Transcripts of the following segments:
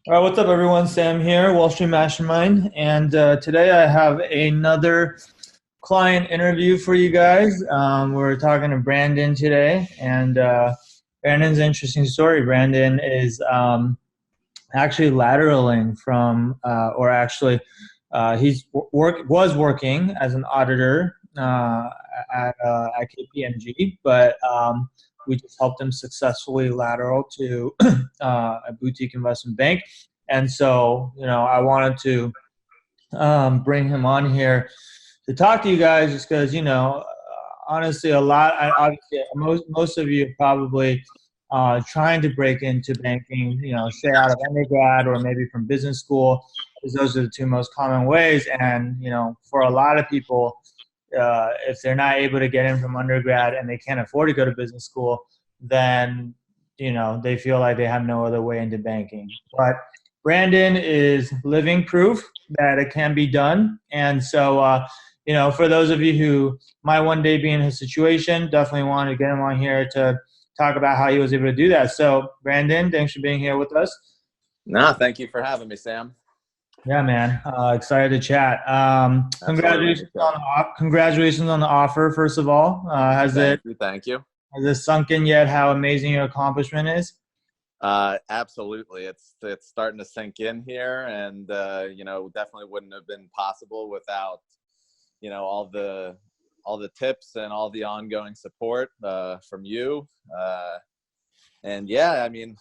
All right, what's up, everyone? Sam here, Wall Street Mastermind, and today I have another client interview for you guys. We're talking to Brandon today, and Brandon's an interesting story. Brandon is actually lateraling from, or actually, he's was working as an auditor at KPMG, but we just helped him successfully lateral to a boutique investment bank. And so, I wanted to bring him on here to talk to you guys, just because, honestly, obviously, most of you are probably trying to break into banking, say out of undergrad or maybe from business school, because those are the two most common ways. And, for a lot of people, if they're not able to get in from undergrad and they can't afford to go to business school, then they feel like they have no other way into banking. But Brandon is living proof that it can be done, and so for those of you who might one day be in his situation, definitely want to get him on here to talk about how he was able to do that. So, Brandon, thanks for being here with us. No, thank you for having me, Sam. Yeah, man. Excited to chat. Absolutely. Congratulations on the offer. First of all, has it Thank you. has it sunk in yet how amazing your accomplishment is? Absolutely. It's starting to sink in here, and definitely wouldn't have been possible without all the tips and all the ongoing support from you. And yeah, I mean,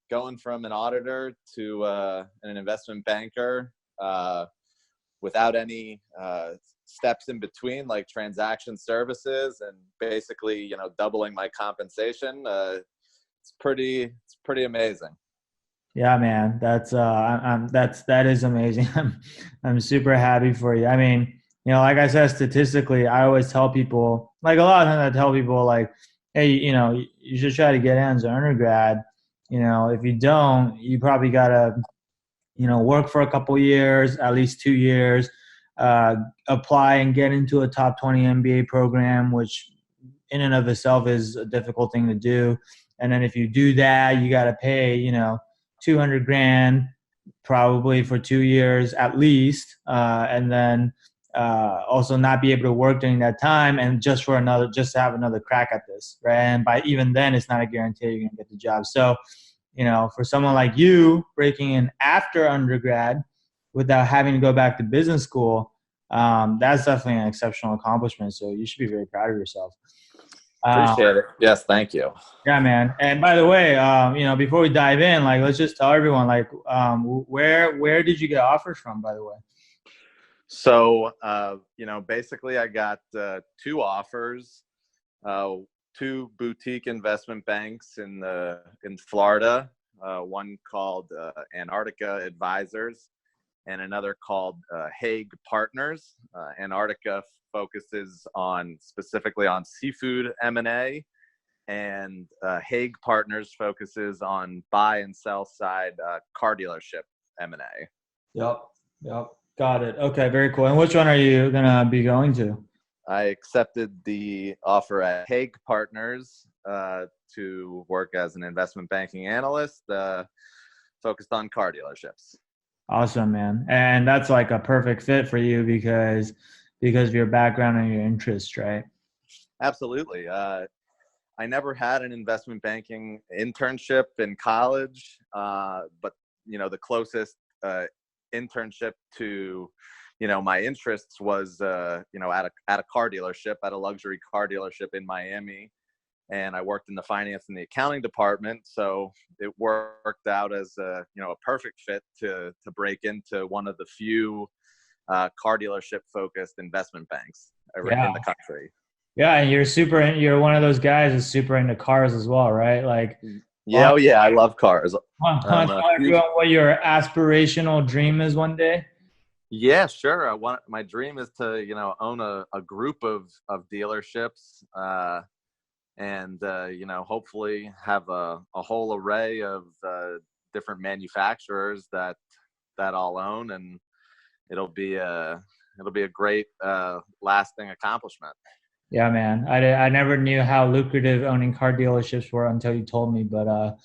going from an auditor to an investment banker without any steps in between, like transaction services, and basically, doubling my compensation. It's pretty amazing. Yeah, man. That is amazing. I'm super happy for you. I mean, like I said, statistically, I always tell people, like a lot of times I tell people like, hey, you should try to get in as an undergrad. If you don't, you probably gotta, work for a couple years, at least 2 years, apply and get into a top 20 MBA program, which in and of itself is a difficult thing to do. And then if you do that, you got to pay, 200 grand probably for 2 years at least. And then also not be able to work during that time, and just to have another crack at this. Right. And by even then, it's not a guarantee you're going to get the job. So, for someone like you breaking in after undergrad without having to go back to business school, that's definitely an exceptional accomplishment. So you should be very proud of yourself. Um, Appreciate it. Yes, thank you. yeah, man. And by the way, before we dive in, like, let's just tell everyone, like, where did you get offers from, by the way? So, basically, I got two offers, uh, two boutique investment banks in Florida. One called Antarctica Advisors, and another called Hague Partners. Antarctica focuses specifically on seafood M&A, and Hague Partners focuses on buy and sell side car dealership M&A. Yep. Yep. Got it. Okay. Very cool. And which one are you gonna be going to? I accepted the offer at Hague Partners to work as an investment banking analyst focused on car dealerships. Awesome, man. And that's like a perfect fit for you because of your background and your interest, right? Absolutely. I never had an investment banking internship in college, but the closest internship to my interests was at a car dealership, at a luxury car dealership in Miami, and I worked in the finance and the accounting department. So it worked out as a perfect fit to break into one of the few car dealership focused investment banks Yeah. in the country. Yeah, and you're one of those guys that's super into cars as well, right? Like, Yeah, want oh yeah, I love cars. to tell everyone what your aspirational dream is one day? Yeah, sure. My dream is to own a group of dealerships, and hopefully have a whole array of different manufacturers that I'll own, and it'll be a great lasting accomplishment. Yeah, man. I never knew how lucrative owning car dealerships were until you told me, but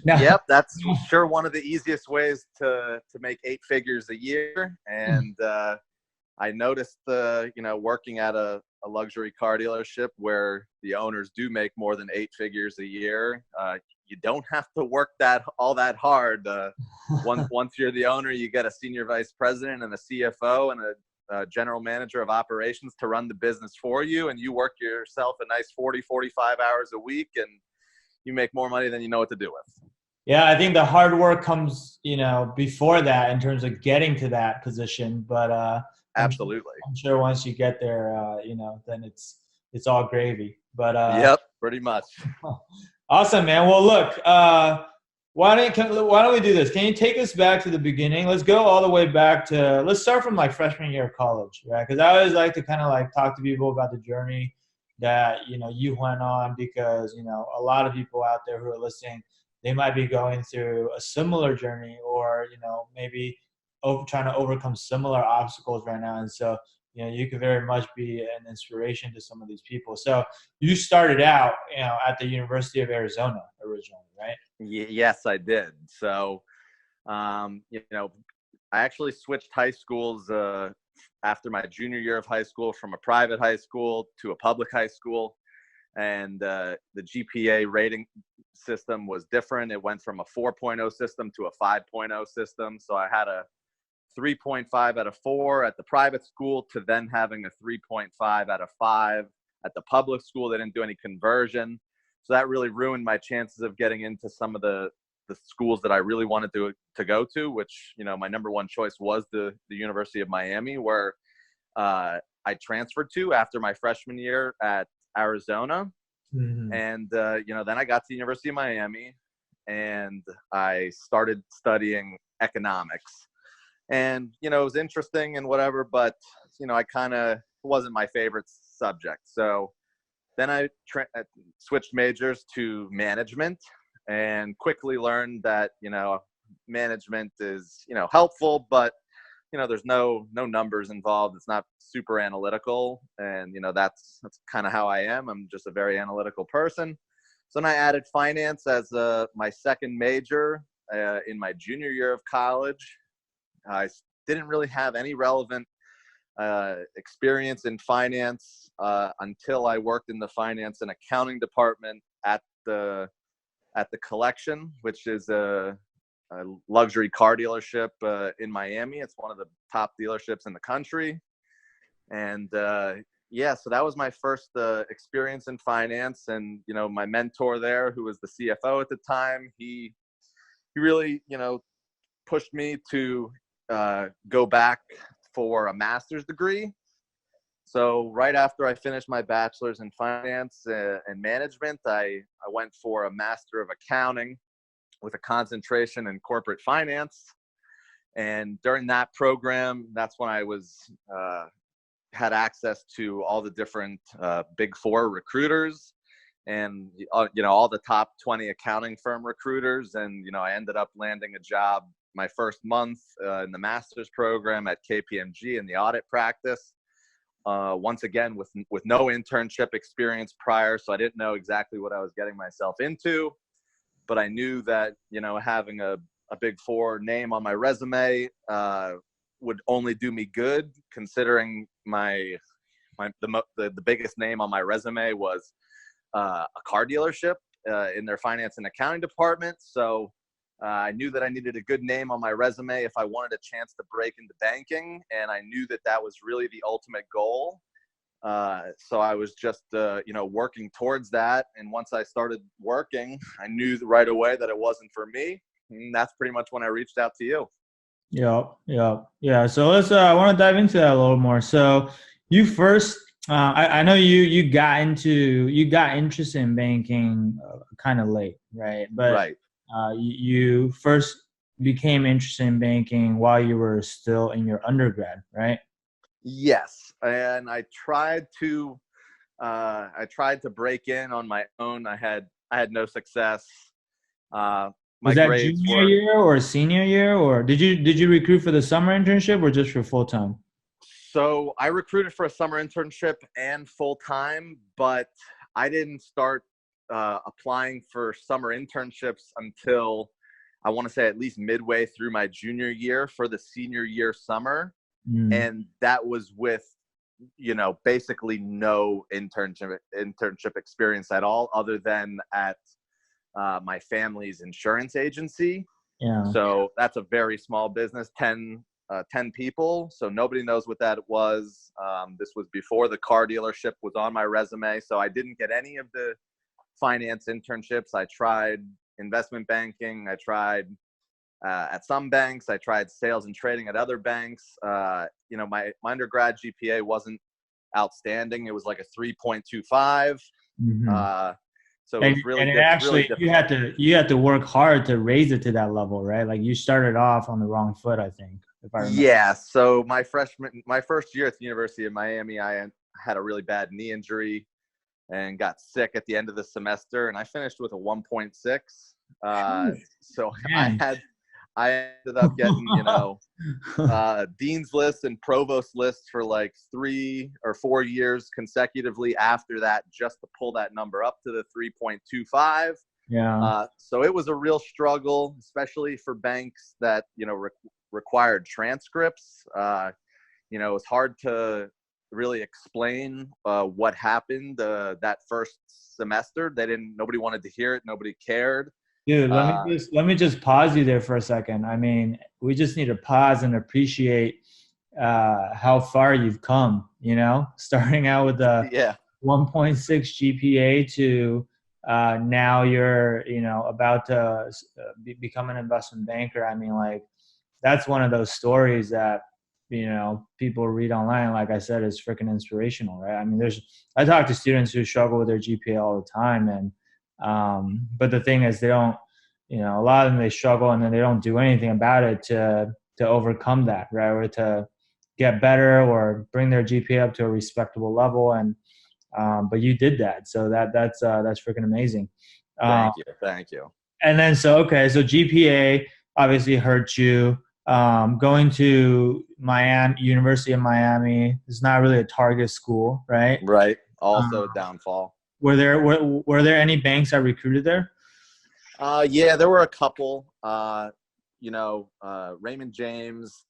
Now, Yep, that's sure one of the easiest ways to make 8 figures a year. And I noticed working at a luxury car dealership where the owners do make more than 8 figures a year. You don't have to work all that hard. Once you're the owner, you get a senior vice president and a CFO and a general manager of operations to run the business for you, and you work yourself a nice 40, 45 hours a week, and you make more money than you know what to do with. yeah, I think the hard work comes, before that in terms of getting to that position. But I'm, Absolutely. I'm sure once you get there, then it's all gravy. But Yep, pretty much. awesome, man. Well, look, why don't we do this? Can you take us back to the beginning? Let's go all the way back to. Let's start from like freshman year of college, right? Because I always like to kind of like talk to people about the journey that you went on, because a lot of people out there who are listening, they might be going through a similar journey, or maybe trying to overcome similar obstacles right now. And so you could very much be an inspiration to some of these people. So you started out at the University of Arizona originally, right? Yes, I did. So I actually switched high schools after my junior year of high school, from a private high school to a public high school. And the GPA rating system was different. It went from a 4.0 system to a 5.0 system. So I had a 3.5 out of 4 at the private school, to then having a 3.5 out of 5 at the public school. They didn't do any conversion. So that really ruined my chances of getting into some of the schools that I really wanted to go to, which, my number one choice was the University of Miami, where I transferred to after my freshman year at Arizona. Mm-hmm. And, then I got to the University of Miami and I started studying economics. And, it was interesting and whatever, but, I kind of wasn't my favorite subject. So then I switched majors to management, and quickly learned that, management is, helpful, but, there's no numbers involved. It's not super analytical. And, that's kind of how I am. I'm just a very analytical person. So then I added finance as my second major in my junior year of college. I didn't really have any relevant experience in finance until I worked in the finance and accounting department at the Collection, which is a luxury car dealership in Miami. It's one of the top dealerships in the country. And so that was my first experience in finance. And my mentor there, who was the CFO at the time, he really pushed me to go back for a master's degree. So right after I finished my bachelor's in finance and management, I went for a master of accounting with a concentration in corporate finance. And during that program, that's when I had access to all the different Big Four recruiters and all the top 20 accounting firm recruiters. And I ended up landing a job my first month in the master's program at KPMG in the audit practice. Once again, with no internship experience prior, so I didn't know exactly what I was getting myself into. But I knew that having a Big Four name on my resume would only do me good, considering the biggest name on my resume was a car dealership in their finance and accounting department. So I knew that I needed a good name on my resume if I wanted a chance to break into banking, and I knew that was really the ultimate goal. So I was just, working towards that. And once I started working, I knew right away that it wasn't for me. And that's pretty much when I reached out to you. Yeah. So I want to dive into that a little more. So you first, I know you got interested in banking kind of late, right? But Right. You first became interested in banking while you were still in your undergrad, right? Yes. And I tried to break in on my own. I had no success. My Was that grades junior were, year or senior year, or did you recruit for the summer internship or just for full time? so I recruited for a summer internship and full time, but I didn't start applying for summer internships until I want to say at least midway through my junior year for the senior year summer. And that was with, basically no internship experience at all, other than at my family's insurance agency. Yeah. So that's a very small business, 10 people. So nobody knows what that was. This was before the car dealership was on my resume. So I didn't get any of the finance internships. I tried investment banking. I tried at some banks. I tried sales and trading at other banks. My undergrad GPA wasn't outstanding. It was like a 3.25. So it was really you had to work hard to raise it to that level, right? Like you started off on the wrong foot, I think, if I remember. Yeah. So my first year at the University of Miami, I had a really bad knee injury and got sick at the end of the semester, and I finished with a 1.6. So I ended up getting, dean's lists and provost lists for like 3 or 4 years consecutively after that, just to pull that number up to the 3.25. Yeah. So it was a real struggle, especially for banks that, required transcripts. It was hard to really explain what happened that first semester. Nobody wanted to hear it. Nobody cared. Dude, let me just pause you there for a second. I mean, we just need to pause and appreciate how far you've come, starting out with a 1.6 GPA to now you're, about to become an investment banker. I mean, like, that's one of those stories that, people read online. Like I said, is freaking inspirational, right? I mean, I talk to students who struggle with their GPA all the time, and but the thing is, they don't, a lot of them, they struggle and then they don't do anything about it to overcome that, right? Or to get better or bring their GPA up to a respectable level. And, but you did that. So that's freaking amazing. Thank you. And then, so GPA obviously hurt you. Going to University of Miami is not really a target school, right? Right. Also a downfall. Were there any banks that recruited there? Yeah, there were a couple. Raymond James,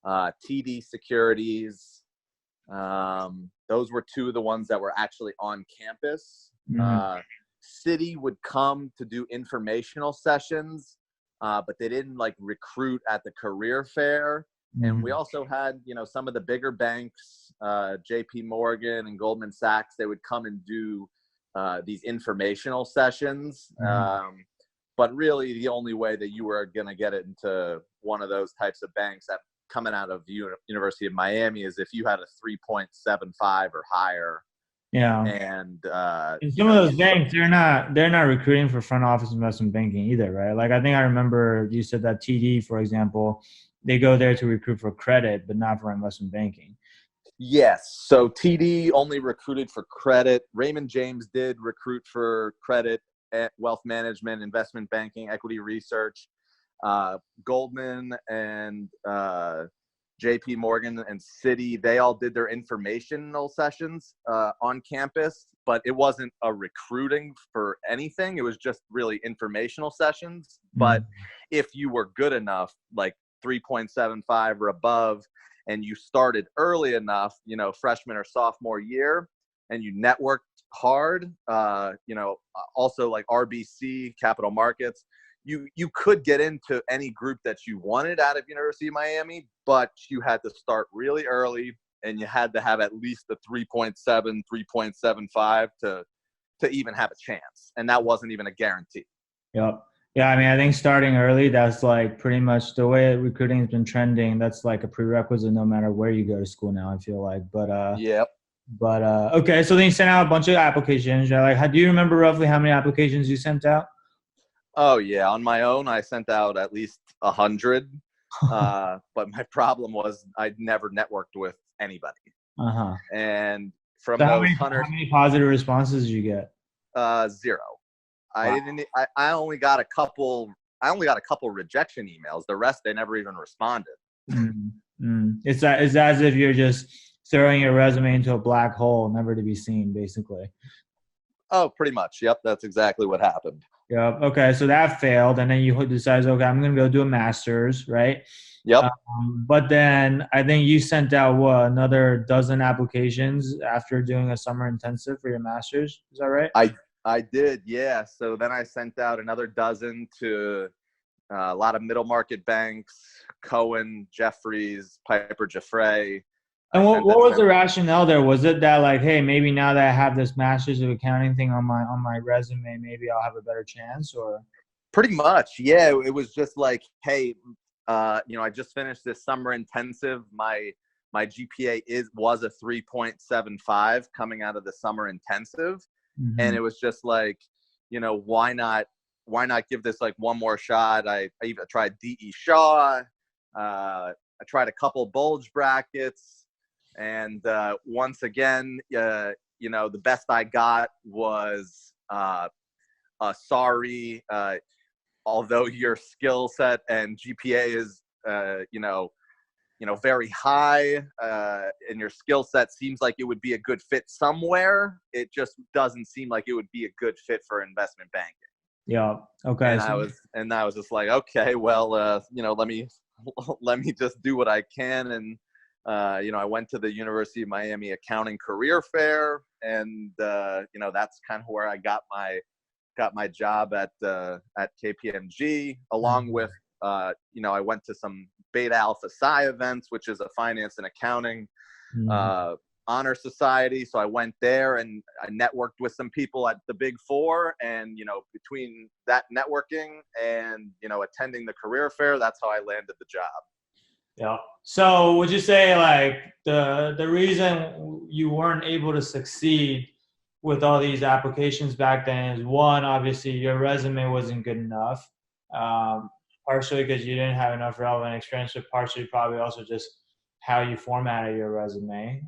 TD Securities. Those were two of the ones that were actually on campus. Citi would come to do informational sessions, but they didn't recruit at the career fair. And we also had, some of the bigger banks, JP Morgan and Goldman Sachs, they would come and do these informational sessions. But really the only way that you were going to get it into one of those types of banks that coming out of the University of Miami is if you had a 3.75 or higher. Yeah. And some of those banks, they're not recruiting for front office investment banking either, right? Like, I think I remember you said that TD, for example, they go there to recruit for credit, but not for investment banking. Yes. So TD only recruited for credit. Raymond James did recruit for credit, wealth management, investment banking, equity research. Goldman and JP Morgan and Citi, they all did their informational sessions on campus, but it wasn't a recruiting for anything. It was just really informational sessions. But if you were good enough, like 3.75 or above, and you started early enough, freshman or sophomore year, and you networked hard, also like RBC, capital markets, you could get into any group that you wanted out of University of Miami, but you had to start really early, and you had to have at least a 3.7, 3.75 to even have a chance. And that wasn't even a guarantee. Yep. Yeah, I mean, I think starting early, that's like pretty much the way recruiting has been trending. That's like a prerequisite no matter where you go to school now, I feel like. But yep. But okay, so then you sent out a bunch of applications. Do you remember roughly how many applications you sent out? Oh yeah, on my own, I sent out at least 100. But my problem was I'd never networked with anybody. And from those 100, how many positive responses did you get? 0. Wow. I only got a couple rejection emails. The rest, they never even responded. It's as if you're just throwing your resume into a black hole, never to be seen, basically. Oh, pretty much. Yep, that's exactly what happened. Yeah. Okay. So that failed, and then you decide, okay, I'm going to go do a master's, right? Yep. But then I think you sent out what, another dozen applications after doing a summer intensive for your master's. Is that right? I did, yeah. So then I sent out another dozen to a lot of middle market banks, Cohen, Jeffries, Piper Jaffray. I And sent what in was some the rationale there? Was it that like, hey, maybe now that I have this master's of accounting thing on my resume, maybe I'll have a better chance, or? pretty much, yeah. It was just like, hey, I just finished this summer intensive. My GPA was a 3.75 coming out of the summer intensive, and Mhm. it was just like, why not give this like one more shot? I even tried DE Shaw. I tried a couple bulge brackets, and once again, the best I got was sorry. Although your skill set and GPA is, very high, and your skill set seems like it would be a good fit somewhere, it just doesn't seem like it would be a good fit for investment banking. Yeah. Okay. And So, I was just like, okay, well, let me let me just do what I can. And I went to the University of Miami Accounting Career Fair, and that's kind of where I got my job at KPMG, along with I went to some Beta Alpha Psi events, which is a finance and accounting mhm. uh, honor society. So I went there and I networked with some people at the Big Four, and between that networking and attending the career fair, that's how I landed the job. Yeah. So would you say like the reason you weren't able to succeed with all these applications back then is, one, obviously your resume wasn't good enough, um, partially because you didn't have enough relevant experience, but partially probably also just how you formatted your resume.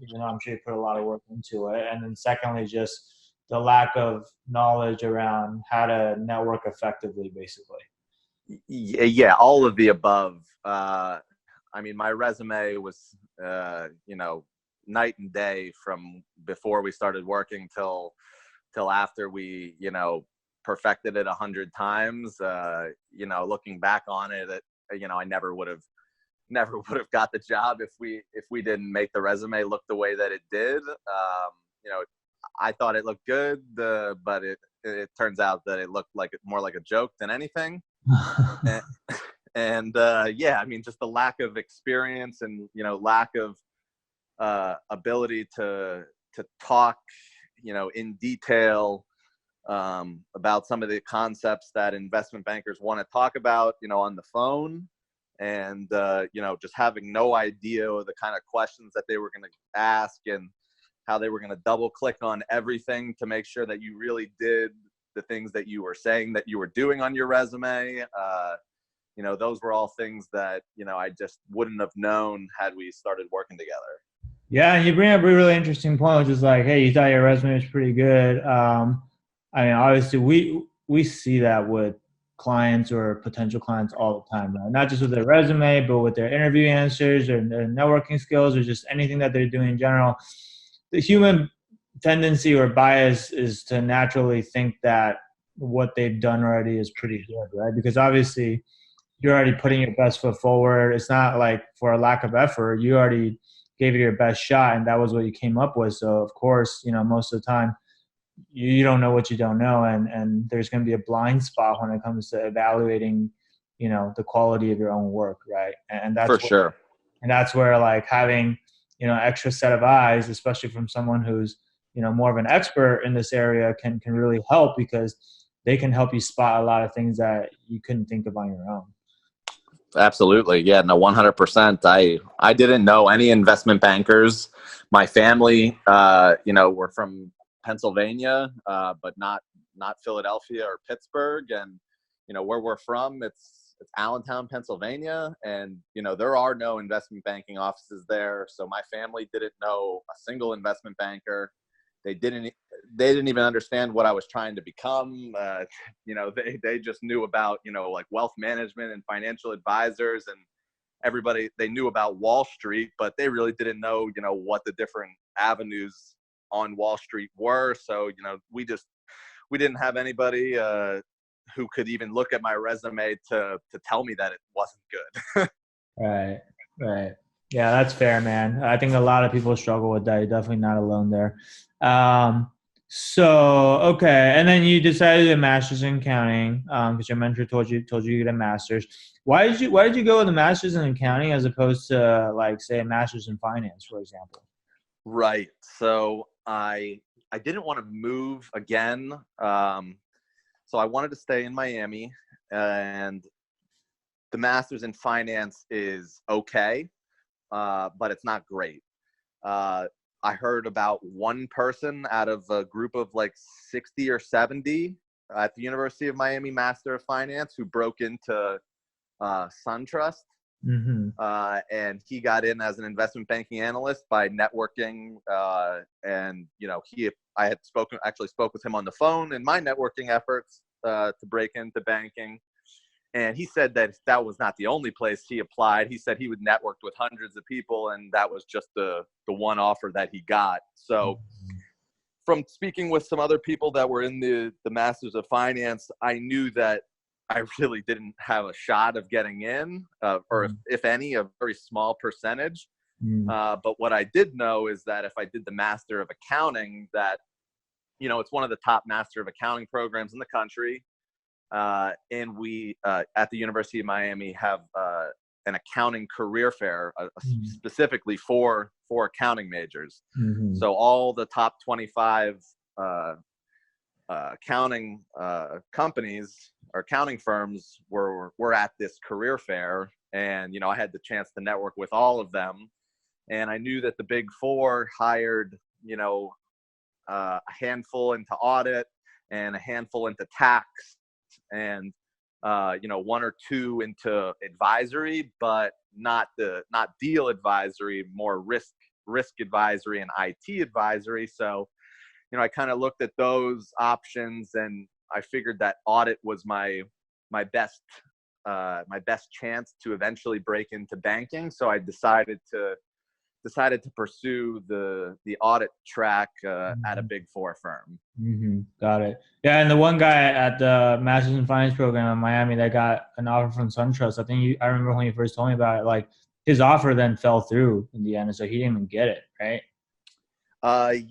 Even though I'm sure you put a lot of work into it, and then secondly, just the lack of knowledge around how to network effectively, basically. Yeah, all of the above. I mean, my resume was, night and day from before we started working till after we, perfected it 100 times. Looking back on it, I never would have got the job if we didn't make the resume look the way that it did. You know, I thought it looked good, but it turns out that it looked like more like a joke than anything. And, yeah, I mean, just the lack of experience and lack of ability to talk in detail about some of the concepts that investment bankers want to talk about on the phone, and just having no idea of the kind of questions that they were going to ask, and how they were going to double click on everything to make sure that you really did the things that you were saying that you were doing on your resume. Those were all things that I just wouldn't have known had we started working together. Yeah, and you bring up a really interesting point, which is like, hey, you thought your resume was pretty good. I mean, obviously, we see that with clients or potential clients all the time, right? Not just with their resume, but with their interview answers or their networking skills or just anything that they're doing in general. The human tendency or bias is to naturally think that what they've done already is pretty good, right? Because obviously, you're already putting your best foot forward. It's not like for a lack of effort. You already gave it your best shot, and that was what you came up with. So of course, most of the time you don't know what you don't know, and there's going to be a blind spot when it comes to evaluating, the quality of your own work, right? And For that's what, sure. and that's where like having extra set of eyes, especially from someone who's more of an expert in this area, can really help because they can help you spot a lot of things that you couldn't think of on your own. Absolutely. Yeah, no, 100%. I didn't know any investment bankers. My family, were from Pennsylvania, but not Philadelphia or Pittsburgh. And, where we're from, it's Allentown, Pennsylvania. And, there are no investment banking offices there. So my family didn't know a single investment banker. They didn't even understand what I was trying to become. They just knew about, like wealth management and financial advisors, and everybody, they knew about Wall Street, but they really didn't know, what the different avenues on Wall Street were. So, we didn't have anybody who could even look at my resume to tell me that it wasn't good. Right. Right. Yeah, that's fair, man. I think a lot of people struggle with that. You're definitely not alone there. Um, okay, and then you decided to get a master's in accounting because your mentor told you you get a master's. Why did you go with a master's in accounting as opposed to like say a master's in finance, for example? Right. So I didn't want to move again. So I wanted to stay in Miami, and the master's in finance is okay, but it's not great. Uh, I heard about one person out of a group of like 60 or 70 at the University of Miami Master of Finance who broke into SunTrust. Mm-hmm. And he got in as an investment banking analyst by networking. And I had actually spoke with him on the phone in my networking efforts to break into banking. And he said that was not the only place he applied. He said he would network with hundreds of people, and that was just the one offer that he got. So from speaking with some other people that were in the Masters of Finance, I knew that I really didn't have a shot of getting in, or if any, a very small percentage. But what I did know is that if I did the Master of Accounting, that, it's one of the top Master of Accounting programs in the country. And we, at the University of Miami, have an accounting career fair specifically for accounting majors. Mm-hmm. So all the top 25 accounting companies or accounting firms were at this career fair, and I had the chance to network with all of them, and I knew that the Big Four hired a handful into audit and a handful into tax, and one or two into advisory, but not deal advisory, more risk advisory and IT advisory. So I kind of looked at those options, and I figured that audit was my best chance to eventually break into banking. So I decided to pursue the audit track at a Big Four firm. Mm-hmm. Got it. Yeah, and the one guy at the Masters in Finance program in Miami that got an offer from SunTrust, I remember when you first told me about it, like his offer then fell through in the end, and so he didn't even get it, right?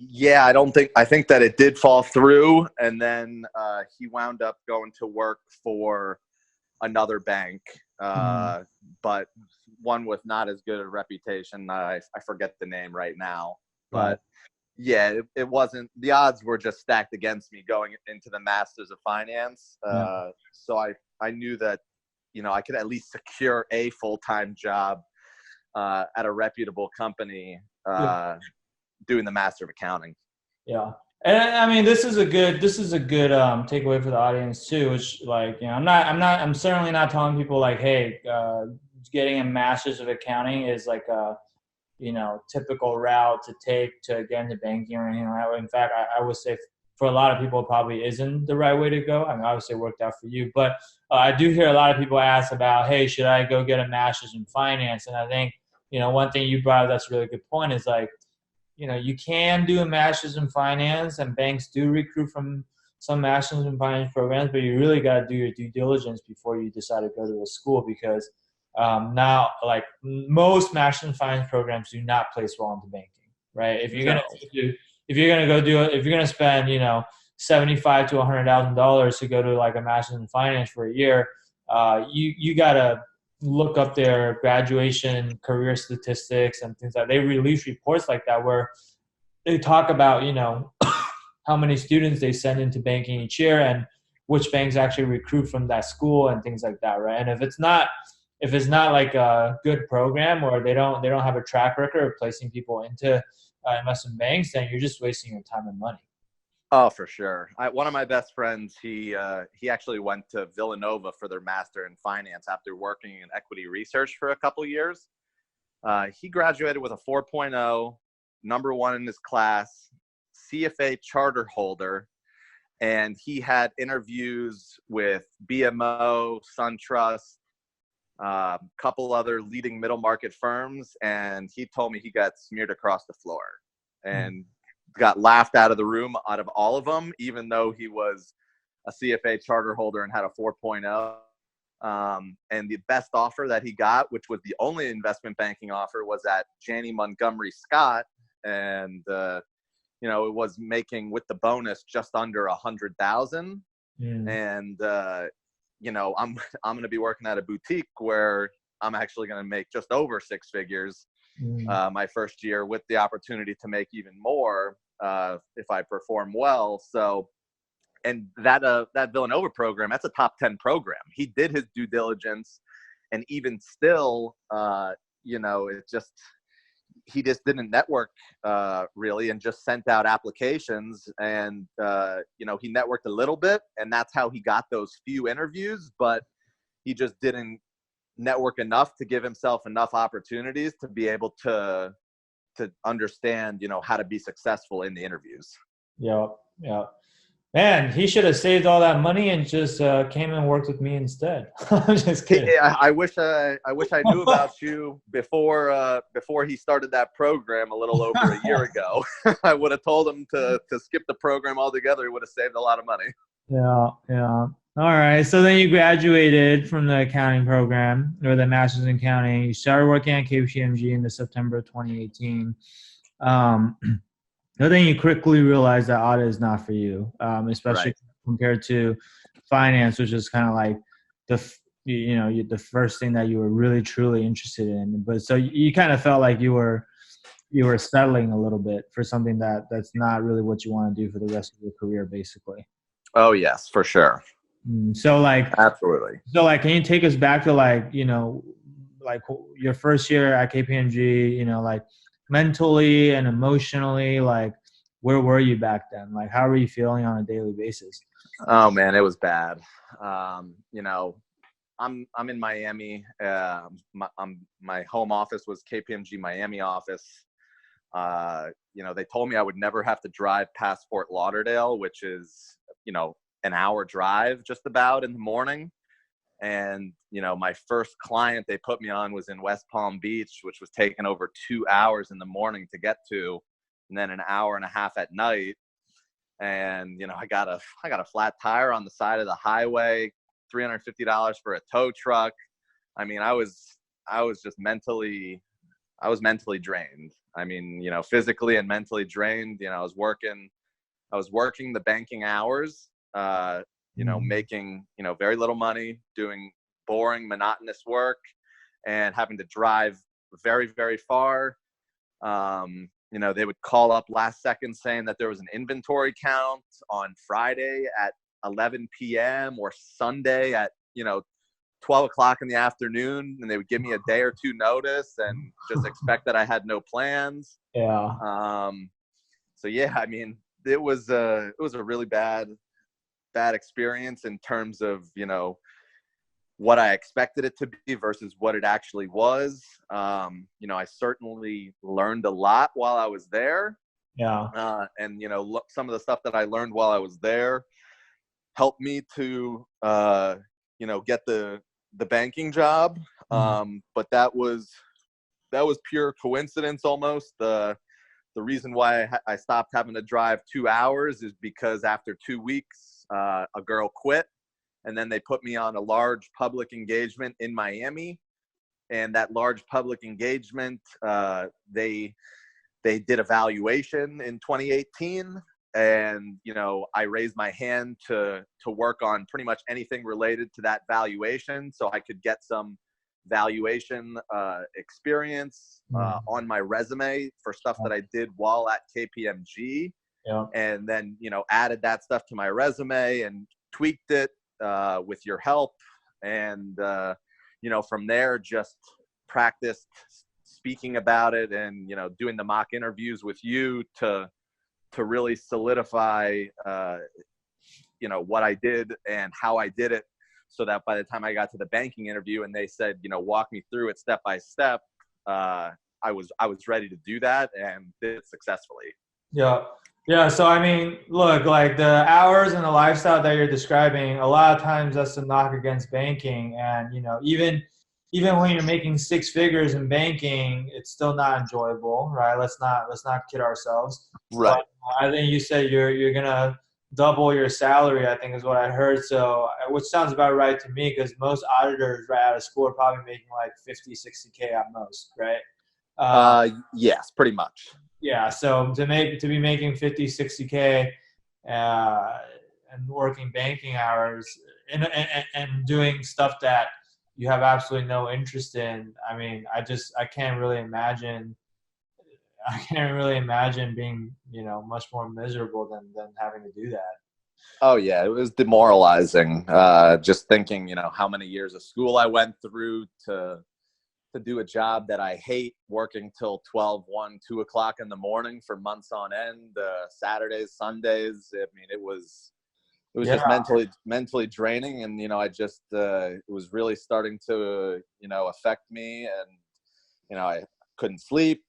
Yeah, I think that it did fall through, and then he wound up going to work for another bank, but one with not as good a reputation. I forget the name right now, but yeah, it wasn't. The odds were just stacked against me going into the Masters of Finance. So I knew that I could at least secure a full-time job at a reputable company doing the Master of Accounting. Yeah. And I mean, this is a good takeaway for the audience too, which like, I'm certainly not telling people like, hey, getting a master's of accounting is like a, typical route to take to get into banking or anything like that. In fact, I would say for a lot of people, it probably isn't the right way to go. I mean, obviously it worked out for you, but I do hear a lot of people ask about, hey, should I go get a master's in finance? And I think, one thing you brought up that's a really good point is like, you can do a master's in finance, and banks do recruit from some master's in finance programs, but you really got to do your due diligence before you decide to go to a school, because now, like most master's in finance programs do not place well into banking, right? If you're gonna go do it, if you're gonna spend $75,000 to $100,000 to go to like a master's in finance for a year, you gotta look up their graduation career statistics and things like that. They release reports like that where they talk about how many students they send into banking each year and which banks actually recruit from that school and things like that, right? And if it's not like a good program, or they don't have a track record of placing people into investment banks, then you're just wasting your time and money. Oh, for sure. One of my best friends, he actually went to Villanova for their master in finance after working in equity research for a couple of years. He graduated with a 4.0, number one in his class, CFA charter holder, and he had interviews with BMO, SunTrust, a couple other leading middle market firms, and he told me he got smeared across the floor. And got laughed out of the room out of all of them, even though he was a CFA charter holder and had a 4.0. And the best offer that he got, which was the only investment banking offer, was at Janney Montgomery Scott. And, you know, it was making with the bonus just under 100,000. And, you know, I'm going to be working at a boutique where I'm actually going to make just over six figures my first year, with the opportunity to make even more if I perform well. So, and that Villanova program, that's a top 10 program. He did his due diligence, and even still, you know, he just didn't network really, and just sent out applications. And, you know, he networked a little bit, and that's how he got those few interviews, but he just didn't network enough to give himself enough opportunities to be able to understand, you know, how to be successful in the interviews. Yeah. Man, he should have saved all that money and just came and worked with me instead. I'm just kidding. I wish I knew about you before he started that program a little over a year ago. I would have told him to skip the program altogether. He would have saved a lot of money. Yeah. All right. So then you graduated from the accounting program, or the master's in accounting. You started working at KPMG in the September 2018. But then you quickly realized that audit is not for you, especially compared to finance, which is kind of like the first thing that you were really truly interested in. But so you kind of felt like you were settling a little bit for something that's not really what you want to do for the rest of your career, basically. Oh yes, for sure. So like, absolutely. So like, can you take us back to like, you know, like your first year at KPMG, you know, like mentally and emotionally, like where were you back then? Like, how were you feeling on a daily basis? Oh man, it was bad. You know, I'm in Miami. My home office was KPMG Miami office. You know, they told me I would never have to drive past Fort Lauderdale, which is, you know, an hour drive just about in the morning. And, you know, my first client they put me on was in West Palm Beach, which was taking over 2 hours in the morning to get to, and then an hour and a half at night. And, you know, I got a flat tire on the side of the highway, $350 for a tow truck. I mean, I was just mentally drained. I mean, you know, physically and mentally drained. You know, I was working the banking hours, you know, making, you know, very little money, doing boring, monotonous work, and having to drive very, very far. You know, they would call up last second saying that there was an inventory count on Friday at 11 p.m. or Sunday at, you know, 12 o'clock in the afternoon, and they would give me a day or two notice and just expect that I had no plans. Yeah. So yeah, I mean, it was a really bad experience in terms of, you know, what I expected it to be versus what it actually was. You know, I certainly learned a lot while I was there. Yeah. And, you know, some of the stuff that I learned while I was there helped me to, you know, get the banking job. But that was pure coincidence almost. The reason why I stopped having to drive 2 hours is because after 2 weeks, a girl quit. And then they put me on a large public engagement in Miami. And that large public engagement, they did a valuation in 2018. And, you know, I raised my hand to work on pretty much anything related to that valuation, so I could get some valuation experience on my resume for stuff that I did while at KPMG. Yeah. And then, you know, added that stuff to my resume and tweaked it with your help. And, you know, from there, just practiced speaking about it and, you know, doing the mock interviews with you to really solidify, you know, what I did and how I did it, so that by the time I got to the banking interview and they said, you know, walk me through it step by step, I was ready to do that and did it successfully. Yeah. So, I mean, look, like the hours and the lifestyle that you're describing, a lot of times that's a knock against banking. And, you know, even even when you're making six figures in banking, it's still not enjoyable, right? Let's not kid ourselves. But Right. I think you said you're gonna double your salary, I think is what I heard. So, which sounds about right to me because most auditors right out of school are probably making like 50, 60K at most, right? Uh, Yes, pretty much. yeah. So to be making 50, 60K uh, and working banking hours and doing stuff that you have absolutely no interest in. I mean, I can't really imagine. I can't really imagine being, much more miserable than having to do that. Oh yeah, it was demoralizing. Just thinking, how many years of school I went through to do a job that I hate, working till 12, 1, 2 o'clock in the morning for months on end, Saturdays, Sundays. I mean, it was Yeah. just mentally draining, and I just it was really starting to affect me, and I couldn't sleep.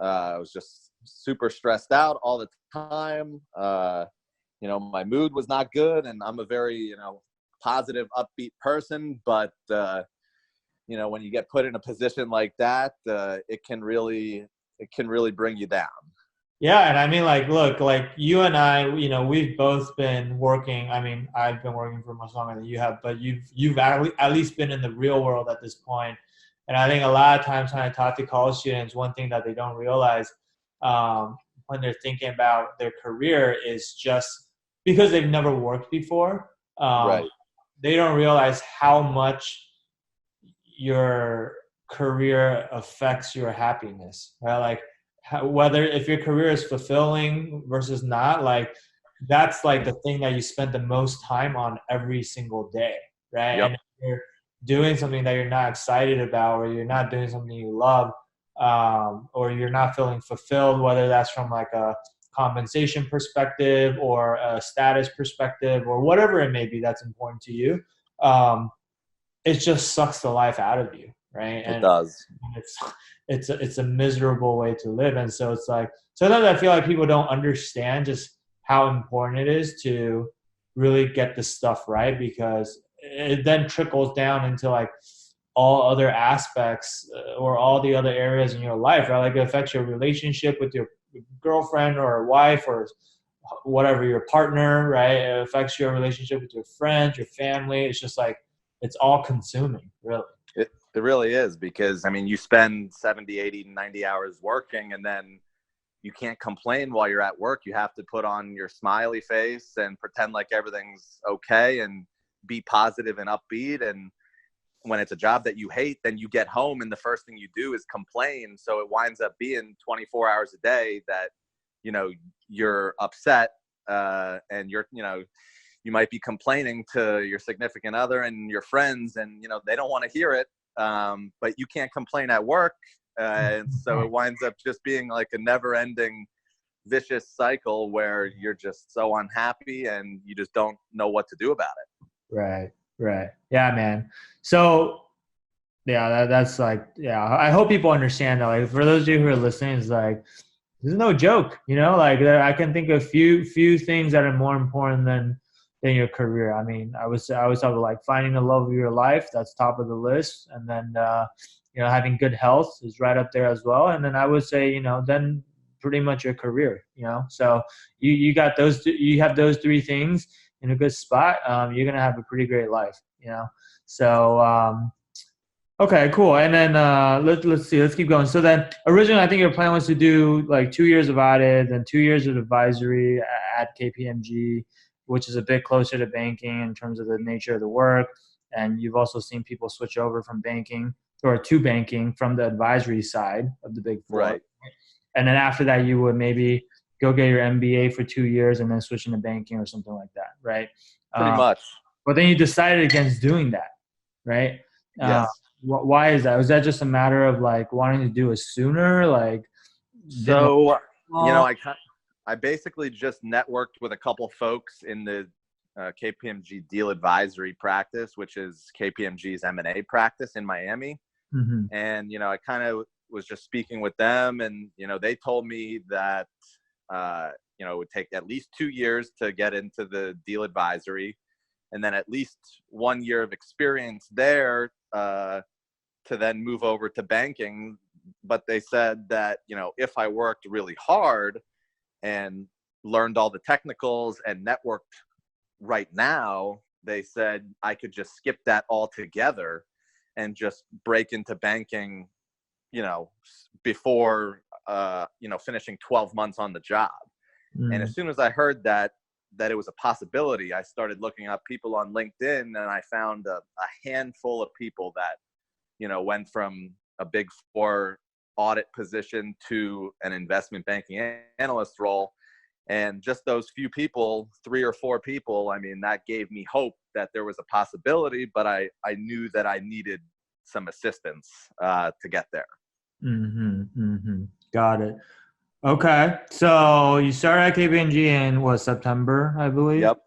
I was just super stressed out all the time. My mood was not good, and I'm a very positive, upbeat person, but when you get put in a position like that, it can really bring you down. Yeah, and I mean, like, look, like you and I, we've both been working. I mean, I've been working for much longer than you have, but you've at least been in the real world at this point. And I think a lot of times when I talk to college students, one thing that they don't realize when they're thinking about their career is just because they've never worked before, Right. they don't realize how much your career affects your happiness, right? Like whether if your career is fulfilling versus not, like that's like the thing that you spend the most time on every single day, right? And Yep. if you're doing something that you're not excited about, or you're not doing something you love, or you're not feeling fulfilled, whether that's from like a compensation perspective or a status perspective or whatever it may be that's important to you, it just sucks the life out of you, right? It And does. it's a miserable way to live. And so it's like sometimes I feel like people don't understand just how important it is to really get this stuff right, because it then trickles down into like all other aspects or all the other areas in your life, right? Like it affects your relationship with your girlfriend or wife or whatever, your partner, right? It affects your relationship with your friends, your family. It's just like it's all consuming, really. It really is, because I mean, you spend 70, 80, 90 hours working, and then you can't complain while you're at work. You have to put on your smiley face and pretend like everything's okay and be positive and upbeat. And when it's a job that you hate, then you get home and the first thing you do is complain. So it winds up being 24 hours a day that, you're upset, and you might be complaining to your significant other and your friends, and, they don't want to hear it. But you can't complain at work. And so it winds up just being like a never ending vicious cycle where you're just so unhappy and you just don't know what to do about it. Right, right. Yeah, man. So yeah, that's like, yeah, I hope people understand that. Like for those of you who are listening, it's like this is no joke, like I can think of few things that are more important than your career. I mean, I was talking like finding the love of your life, that's top of the list, and then having good health is right up there as well. And then I would say, then pretty much your career, so you got you have those three things in a good spot, you're gonna have a pretty great life, so okay, cool. And then let's see, let's keep going. So then originally I think your plan was to do like 2 years of audit and 2 years of advisory at KPMG, which is a bit closer to banking in terms of the nature of the work. And you've also seen people switch over from banking or to banking from the advisory side of the big four. Right. And then after that, you would maybe go get your MBA for 2 years and then switch into banking or something like that, right? Pretty Um, much. but then you decided against doing that, right? Uh, Yes. why is that? Was that just a matter of like wanting to do it sooner? Like, didn't want So, to. I basically just networked with a couple folks in the KPMG deal advisory practice, which is KPMG's M&A practice in Miami. Mm-hmm. And, I kind of was just speaking with them, and, they told me that, it would take at least 2 years to get into the deal advisory, and then at least 1 year of experience there to then move over to banking. But they said that, if I worked really hard and learned all the technicals and networked right now, they said I could just skip that altogether and just break into banking, before, finishing 12 months on the job. And as soon as I heard that it was a possibility, I started looking up people on LinkedIn, and I found a handful of people that, went from a Big Four audit position to an investment banking analyst role. And just those few people, 3 or 4 people, I mean, that gave me hope that there was a possibility, but I knew that I needed some assistance to get there. Got it. Okay. So you started at KPMG in September, I believe? Yep.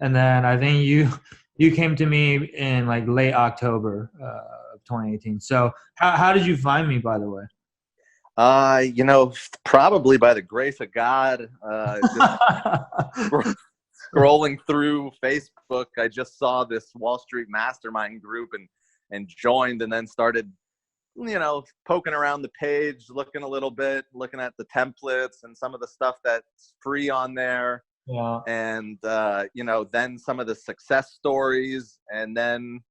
And then I think you came to me in like late October of 2018. So how did you find me, by the way? Probably by the grace of God, just scrolling through Facebook, I just saw this Wall Street mastermind group and joined, and then started, poking around the page, looking a little bit, looking at the templates and some of the stuff that's free on there. Yeah. And, then some of the success stories. And then,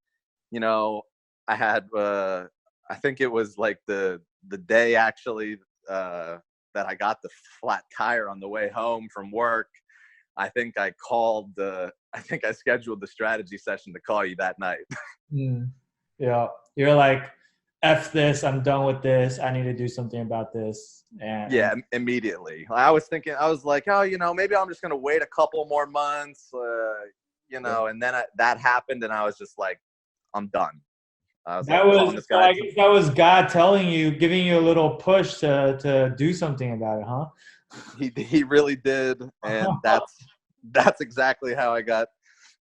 I had, I think it was like the day actually that I got the flat tire on the way home from work. I think I scheduled the strategy session to call you that night. Yeah. You're like, F this, I'm done with this. I need to do something about this. And yeah, immediately. I was like, oh, maybe I'm just going to wait a couple more months, and then that happened, and I was just like, I'm done. I guess that was God telling you, giving you a little push to do something about it, huh? He really did, and that's exactly how I got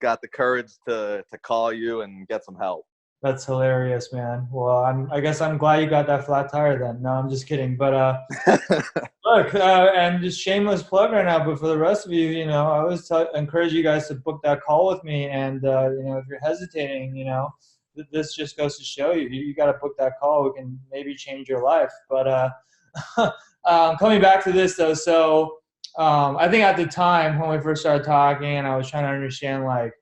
the courage to call you and get some help. That's hilarious, man. Well, I guess I'm glad you got that flat tire then. No, I'm just kidding. But look, and just shameless plug right now, but for the rest of you, I always encourage you guys to book that call with me. And, if you're hesitating, this just goes to show you got to book that call. We can maybe change your life. But coming back to this, though, so I think at the time when we first started talking, I was trying to understand, like,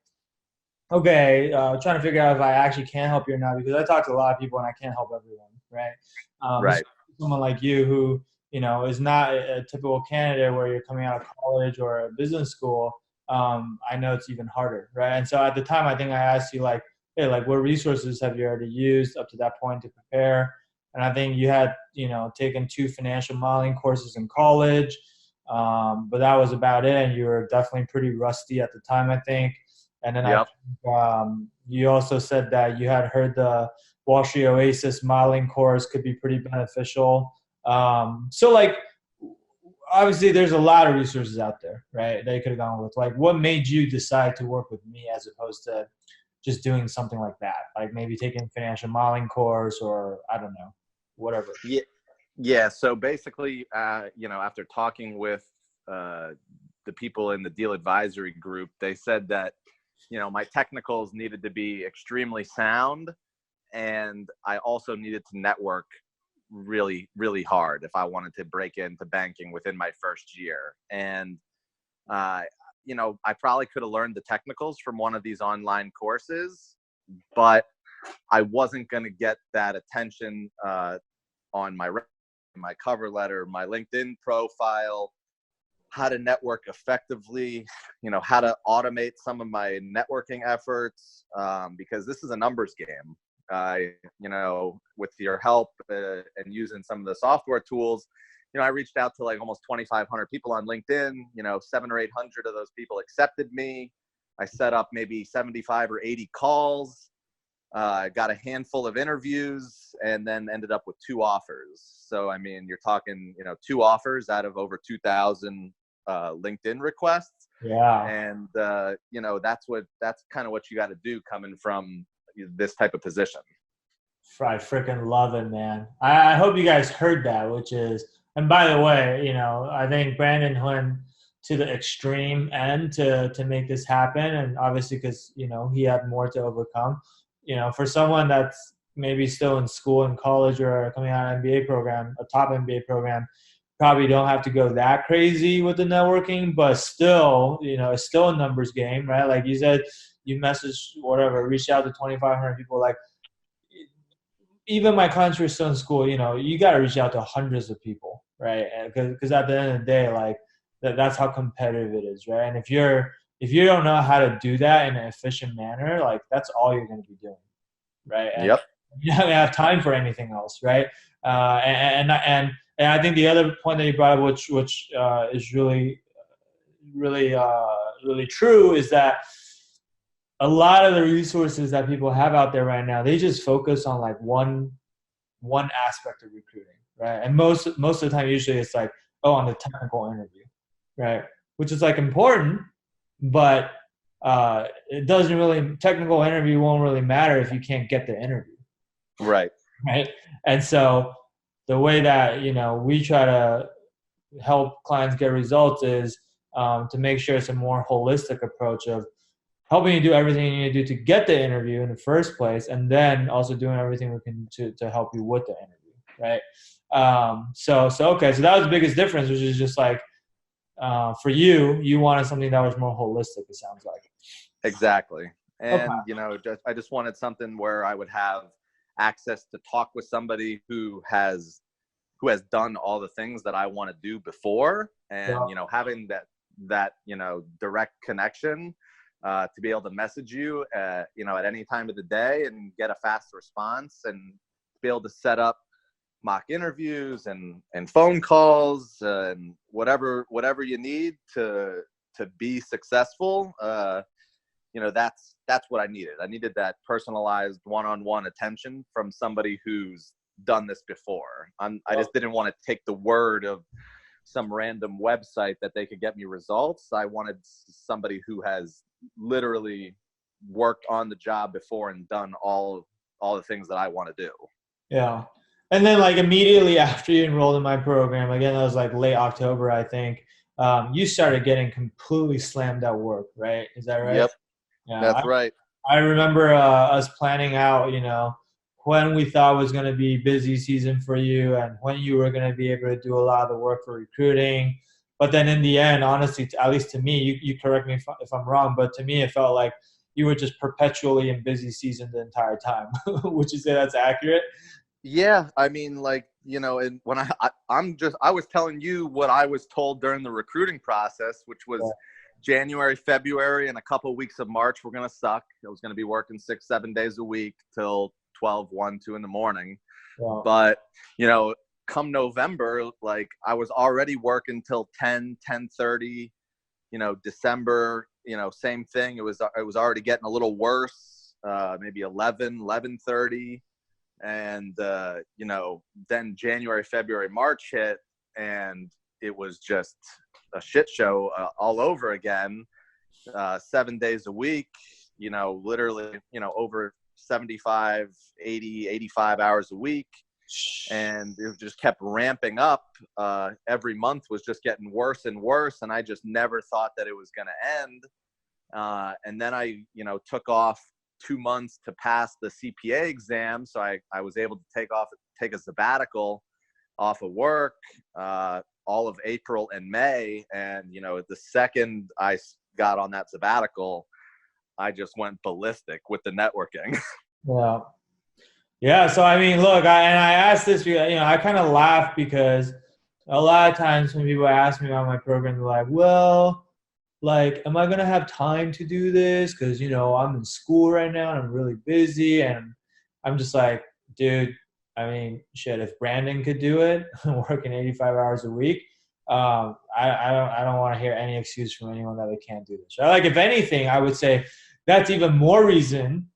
okay, trying to figure out if I actually can help you or not, because I talk to a lot of people and I can't help everyone, right? Right. Someone like you who, is not a typical candidate where you're coming out of college or a business school, I know it's even harder, right? And so at the time, I think I asked you, like, hey, like, what resources have you already used up to that point to prepare? And I think you had, taken 2 financial modeling courses in college, but that was about it. And you were definitely pretty rusty at the time, I think. And then Yep. You also said that you had heard the Wall Street Oasis modeling course could be pretty beneficial. So, like, obviously there's a lot of resources out there, right, that you could have gone with. Like, what made you decide to work with me as opposed to just doing something like that? Like maybe taking a financial modeling course, or I don't know, whatever. Yeah. So basically, after talking with the people in the deal advisory group, they said that, my technicals needed to be extremely sound, and I also needed to network really, really hard if I wanted to break into banking within my first year. And, I probably could have learned the technicals from one of these online courses, but I wasn't going to get that attention on my cover letter, my LinkedIn profile, how to network effectively, how to automate some of my networking efforts, because this is a numbers game. With your help and using some of the software tools, I reached out to like almost 2,500 people on LinkedIn. 700 or 800 of those people accepted me. I set up maybe 75 or 80 calls, got a handful of interviews, and then ended up with 2 offers. So, I mean, you're talking, 2 offers out of over 2,000 LinkedIn requests. Yeah. And, that's kind of what you got to do coming from this type of position. I freaking love it, man. I hope you guys heard that, which is, and by the way, I think Brandon went to the extreme end to make this happen. And obviously, because, he had more to overcome, for someone that's, maybe still in school and college or coming out of an MBA program, a top MBA program, probably don't have to go that crazy with the networking, but still, it's still a numbers game, right? Like you said, you message whatever, reach out to 2,500 people. Like even my clients who are still in school, you got to reach out to hundreds of people, right? Because at the end of the day, like that's how competitive it is, right? And if you don't know how to do that in an efficient manner, like that's all you're going to be doing, right? And Yep. you don't have time for anything else, right? And I think the other point that you brought up, which is really true, is that a lot of the resources that people have out there right now, they just focus on like one aspect of recruiting, right? And most of the time, usually it's like, oh, on the technical interview, right? Which is like important, but it doesn't really, technical interview won't really matter if you can't get the interview. Right. Right. And so the way that, we try to help clients get results is to make sure it's a more holistic approach of helping you do everything you need to do to get the interview in the first place, and then also doing everything we can to help you with the interview. Right. Okay. So that was the biggest difference, which is just like, for you wanted something that was more holistic, it sounds like. Exactly. And, Okay. I just wanted something where I would have access to talk with somebody who has done all the things that I want to do before, and, Yeah. having that, direct connection, to be able to message you, at any time of the day and get a fast response, and be able to set up mock interviews and phone calls and whatever you need to be successful. That's what I needed. I needed that personalized one-on-one attention from somebody who's done this before. I just didn't want to take the word of some random website that they could get me results. I wanted somebody who has literally worked on the job before and done all the things that I want to do. Yeah. And then like immediately after you enrolled in my program, again, that was like late October, I think, you started getting completely slammed at work, right? Is that right? Yep, Yeah. that's right. I remember us planning out, when we thought was going to be busy season for you and when you were going to be able to do a lot of the work for recruiting. But then in the end, honestly, at least to me, you correct me if I'm wrong, but to me, it felt like you were just perpetually in busy season the entire time. Would you say that's accurate? Yeah, I mean, like, and when I was telling you what I was told during the recruiting process, which was January, February, and a couple of weeks of March were going to suck. I was going to be working 6-7 days a week till 12, 1, 2 in the morning. Yeah. But, come November, like I was already working till 10, 10:30, December, same thing. It was already getting a little worse, maybe 11, 11:30. And, then January, February, March hit, and it was just a shit show all over again, 7 days a week, literally, over 75, 80, 85 hours a week. And it just kept ramping up. Every month was just getting worse and worse. And I just never thought that it was going to end. And then I, took off 2 months to pass the CPA exam. So I was able to take a sabbatical off of work, all of April and May. And, the second I got on that sabbatical, I just went ballistic with the networking. Yeah. Yeah. So, I mean, look, I asked this, I kind of laugh because a lot of times when people ask me about my program, they're like, well, like, am I going to have time to do this? Because, I'm in school right now and I'm really busy. And I'm just like, dude, I mean, shit, if Brandon could do it, working 85 hours a week, I don't want to hear any excuse from anyone that they can't do this. Right? Like, if anything, I would say that's even more reason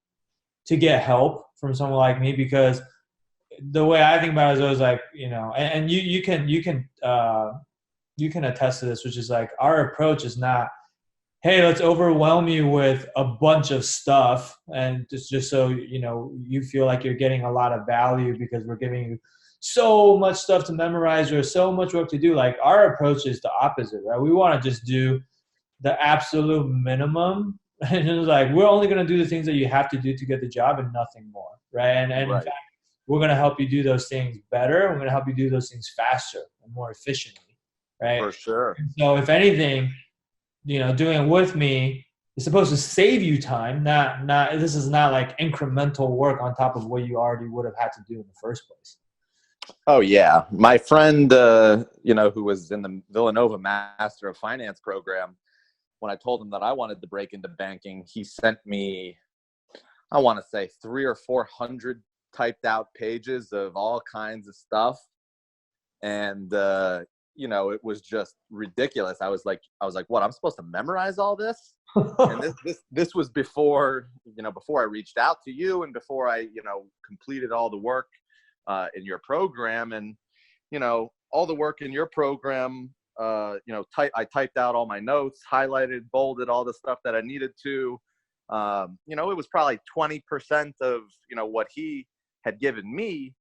to get help from someone like me, because the way I think about it is always like, and you can attest to this, which is like our approach is not, hey, let's overwhelm you with a bunch of stuff and just so you feel like you're getting a lot of value because we're giving you so much stuff to memorize or so much work to do. Like our approach is the opposite, right? We want to just do the absolute minimum And it was like, we're only going to do the things that you have to do to get the job and nothing more, right? And in Right. fact, we're going to help you do those things better. We're going to help you do those things faster and more efficiently, right? For sure. So if anything, doing it with me is supposed to save you time. Not this is not like incremental work on top of what you already would have had to do in the first place. Oh yeah, my friend, who was in the Villanova Master of Finance program, when I told him that I wanted to break into banking, he sent me, I want to say 300 or 400 typed out pages of all kinds of stuff. And, it was just ridiculous. I was like, what, I'm supposed to memorize all this? And this was before I reached out to you and before I, completed all the work in your program. And, all the work in your program, I typed out all my notes, highlighted, bolded all the stuff that I needed to. It was probably 20% of, what he had given me,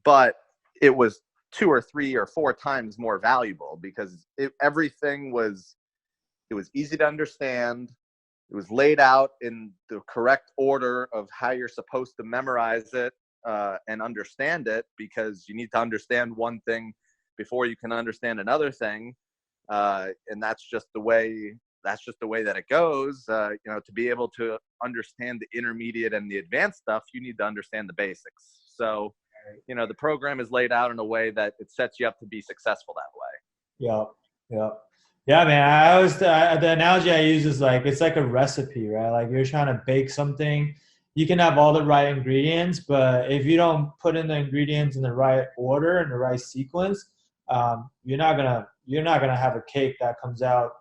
but it was 2 or 3 or 4 times more valuable because everything was, it was easy to understand. It was laid out in the correct order of how you're supposed to memorize it and understand it, because you need to understand one thing before you can understand another thing. And that's just the way that it goes. To be able to understand the intermediate and the advanced stuff, you need to understand the basics. So, the program is laid out in a way that it sets you up to be successful that way. Yeah, yeah, yeah, man. I always the analogy I use is like it's like a recipe, right? Like you're trying to bake something. You can have all the right ingredients, but if you don't put in the ingredients in the right order and the right sequence, you're not gonna have a cake that comes out,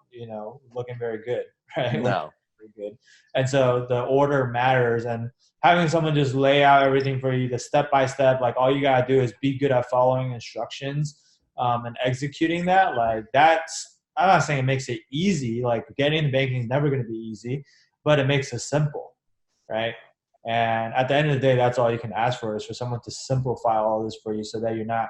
looking very good, right? No. Very good. And so the order matters, and having someone just lay out everything for you, the step by step, like all you gotta do is be good at following instructions and executing that. Like that's, I'm not saying it makes it easy. Like getting into banking is never going to be easy, but it makes it simple, right? And at the end of the day, that's all you can ask for is for someone to simplify all this for you so that you're not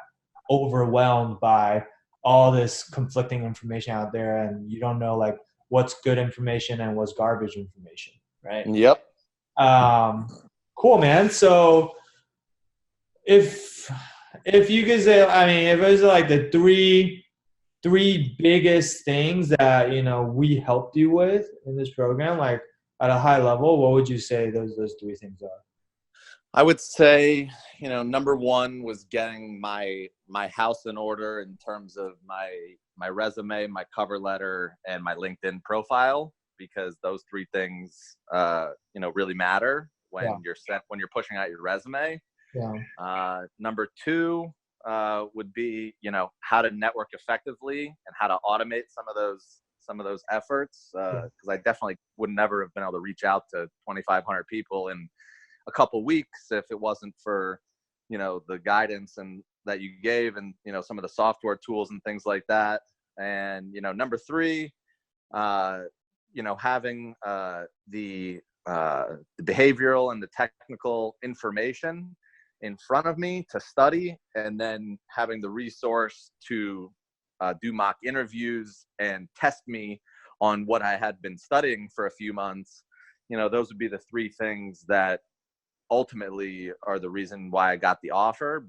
overwhelmed by all this conflicting information out there and you don't know like what's good information and what's garbage information, right? Yep. Um, cool, man. So if you could say, I mean, if it was like the three biggest things that we helped you with in this program, like at a high level, what would you say those three things are? I would say, number one was getting my house in order in terms of my resume, my cover letter, and my LinkedIn profile, because those three things, really matter when you're pushing out your resume. Yeah. Number two would be, how to network effectively and how to automate some of those efforts. Because I definitely would never have been able to reach out to 2,500 people in a couple weeks if it wasn't for, the guidance and that you gave and, some of the software tools and things like that. And, number three, having the behavioral and the technical information in front of me to study, and then having the resource to do mock interviews and test me on what I had been studying for a few months. Those would be the three things that ultimately are the reason why I got the offer.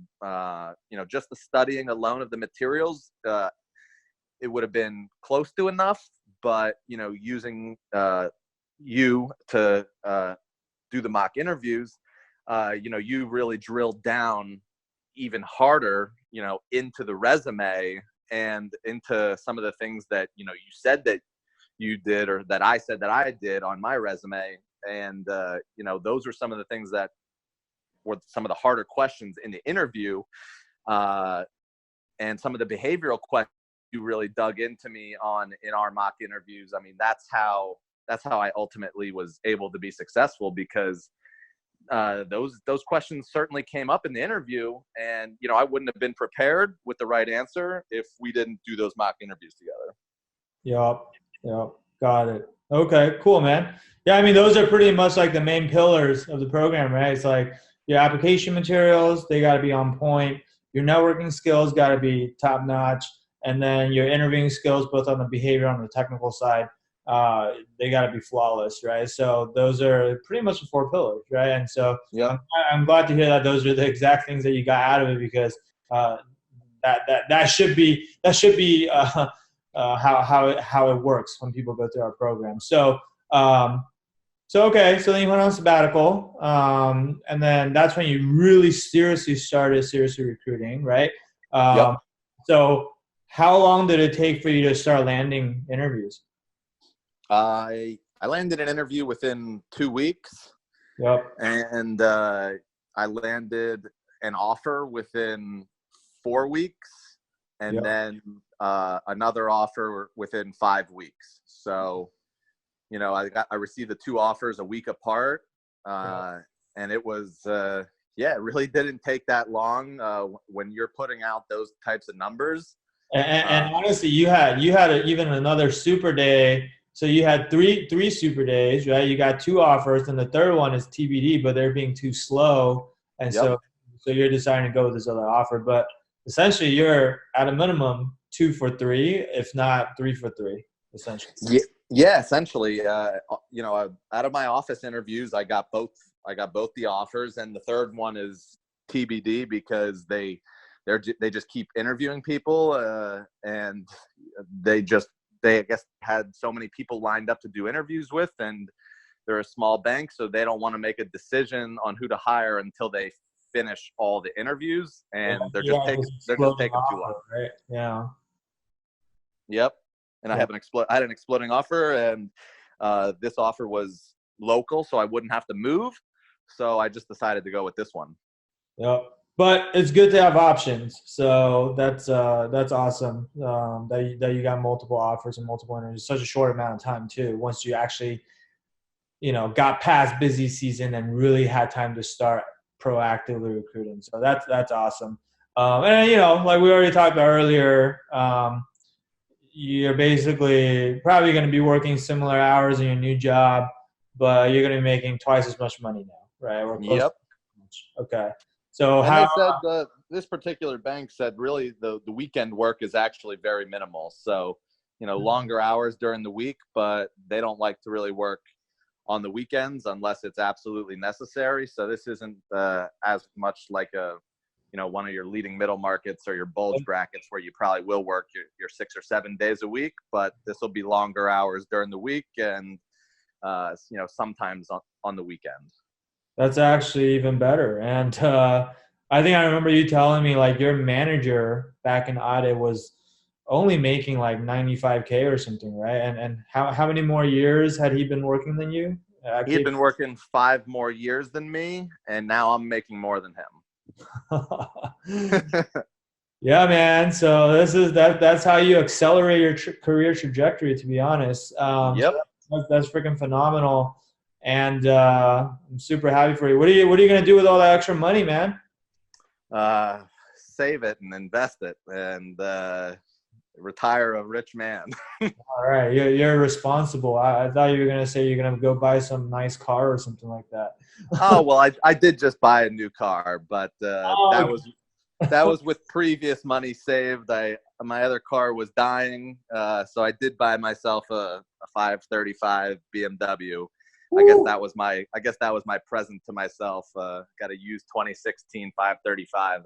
Just the studying alone of the materials, it would have been close to enough, but, using you to do the mock interviews, you really drilled down even harder, into the resume and into some of the things that, you said that you did or that I said that I did on my resume. And, those are some of the things that were some of the harder questions in the interview. And some of the behavioral questions you really dug into me on in our mock interviews. I mean, that's how I ultimately was able to be successful, because those questions certainly came up in the interview, and I wouldn't have been prepared with the right answer if we didn't do those mock interviews together. Yep. Got it. Okay, cool, man. Yeah, I mean, those are pretty much like the main pillars of the program, right? It's like your application materials, they got to be on point. Your networking skills got to be top notch. And then your interviewing skills, both on the behavior and the technical side, they got to be flawless, right? So those are pretty much the four pillars, right? And so Yep. I'm glad to hear that those are the exact things that you got out of it, because that should be how it works when people go through our program. So okay, so then you went on sabbatical, and then that's when you really started recruiting, right? Yep. So how long did it take for you to start landing interviews? I landed an interview within 2 weeks, Yep. and I landed an offer within 4 weeks, and Yep. then another offer within 5 weeks. So, I received the two offers a week apart, and it was it really didn't take that long when you're putting out those types of numbers. And honestly, you had even another super day. So you had three super days, right? You got two offers, and the third one is TBD, but they're being too slow, and Yep. so you're deciding to go with this other offer. But essentially, you're at a minimum 2 for 3, if not 3 for 3, essentially. Yeah, essentially. Out of my office interviews, I got both the offers, and the third one is TBD because they just keep interviewing people, and they I guess had so many people lined up to do interviews with, and they're a small bank, so they don't want to make a decision on who to hire until they finish all the interviews, and they're just taking too long. Offer, right? Yeah. Yep. And I had an exploding offer, and this offer was local, so I wouldn't have to move. So I just decided to go with this one. Yep. But it's good to have options. So that's awesome that you got multiple offers and multiple interviews. Such a short amount of time too. Once you actually, got past busy season and really had time to start proactively recruiting. So that's awesome. And like we already talked about earlier, you're basically probably going to be working similar hours in your new job, but you're going to be making twice as much money now, right? Or close. Yep. To much. Okay. So And they said this particular bank said really the weekend work is actually very minimal. So, longer hours during the week, but they don't like to really work on the weekends unless it's absolutely necessary. So this isn't as much like one of your leading middle markets or your bulge brackets where you probably will work your 6 or 7 days a week, but this will be longer hours during the week and, sometimes on the weekend. That's actually even better. And I think I remember you telling me like your manager back in audit was only making like 95K or something, right? And how many more years had he been working than you? He had been working 5 more years than me, and now I'm making more than him. Yeah, man. So that's how you accelerate your career trajectory, to be honest. Yep. So that's freaking phenomenal. And I'm super happy for you. What are you gonna do with all that extra money, man? Save it and invest it, and retire a rich man. All right, you're responsible. I thought you were gonna say you're gonna go buy some nice car or something like that. Oh well, I did just buy a new car, but that was with previous money saved. My other car was dying, so I did buy myself a 535 BMW. I guess that was my present to myself. Got a used 2016 535.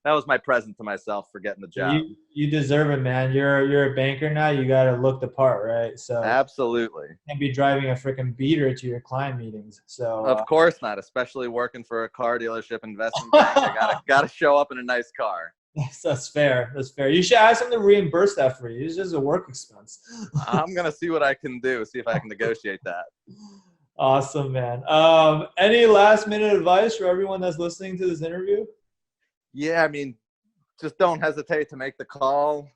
That was my present to myself for getting the job. You deserve it, man. You're a banker now. You gotta look the part, right? So Absolutely. you can't be driving a freaking beater to your client meetings. So Of course not, especially working for a car dealership investment bank. I gotta show up in a nice car. That's fair. That's fair. You should ask them to reimburse that for you. It's just a work expense. I'm gonna see what I can do. See if I can negotiate that. Awesome, man. Any last minute advice for everyone that's listening to this interview? Yeah, I mean, just don't hesitate to make the call.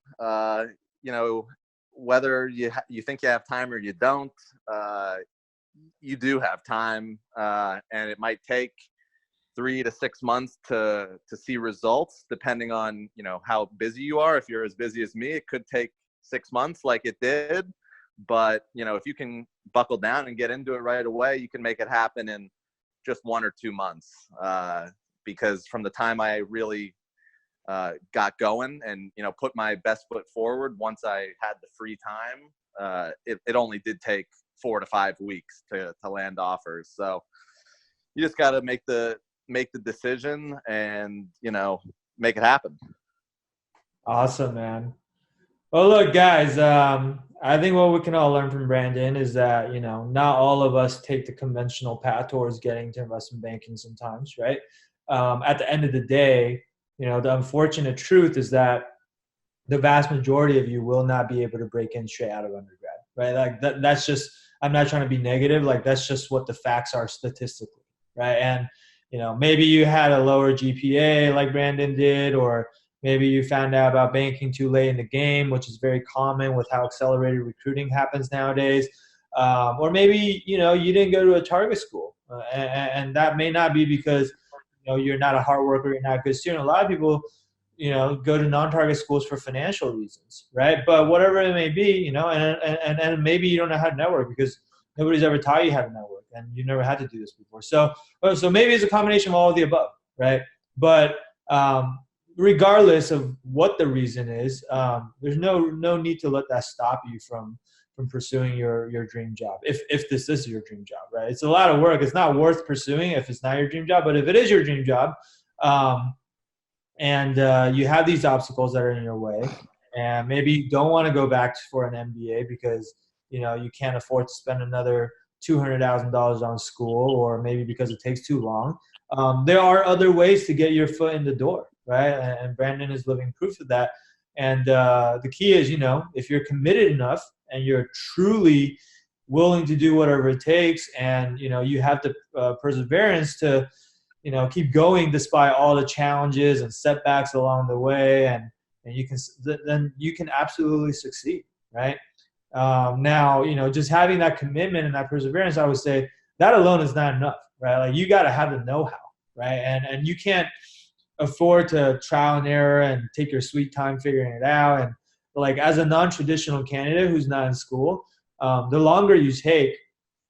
Whether you think you have time or you don't, you do have time, and it might take 3 to 6 months to see results, depending on how busy you are. If you're as busy as me, it could take 6 months, like it did. But if you can buckle down and get into it right away, you can make it happen in just 1 or 2 months. Because from the time I really got going and put my best foot forward, once I had the free time, it only did take 4 to 5 weeks to land offers. So you just got to make the decision and, make it happen. Awesome, man. Well, look, guys, I think what we can all learn from Brandon is that, not all of us take the conventional path towards getting to investment banking sometimes, right? At the end of the day, the unfortunate truth is that the vast majority of you will not be able to break in straight out of undergrad, right? Like that's just, I'm not trying to be negative. Like that's just what the facts are statistically, right? And, maybe you had a lower GPA like Brandon did, or maybe you found out about banking too late in the game, which is very common with how accelerated recruiting happens nowadays. Or maybe, you didn't go to a target school, and that may not be because, you're not a hard worker, you're not a good student. A lot of people, go to non-target schools for financial reasons, right? But whatever it may be, and maybe you don't know how to network because nobody's ever taught you how to network, and you never had to do this before. So maybe it's a combination of all of the above, right? But regardless of what the reason is, there's no need to let that stop you from pursuing your dream job. If this is your dream job, right? It's a lot of work. It's not worth pursuing if it's not your dream job. But if it is your dream job, and you have these obstacles that are in your way, and maybe you don't want to go back for an MBA because you can't afford to spend another $200,000 on school, or maybe because it takes too long. There are other ways to get your foot in the door, right? And Brandon is living proof of that. And the key is, if you're committed enough and you're truly willing to do whatever it takes, and you have the perseverance to keep going despite all the challenges and setbacks along the way, and then you can absolutely succeed, right? Now, just having that commitment and that perseverance, I would say that alone is not enough, right? Like you got to have the know-how, right? And you can't afford to trial and error and take your sweet time figuring it out. And like as a non-traditional candidate who's not in school, the longer you take,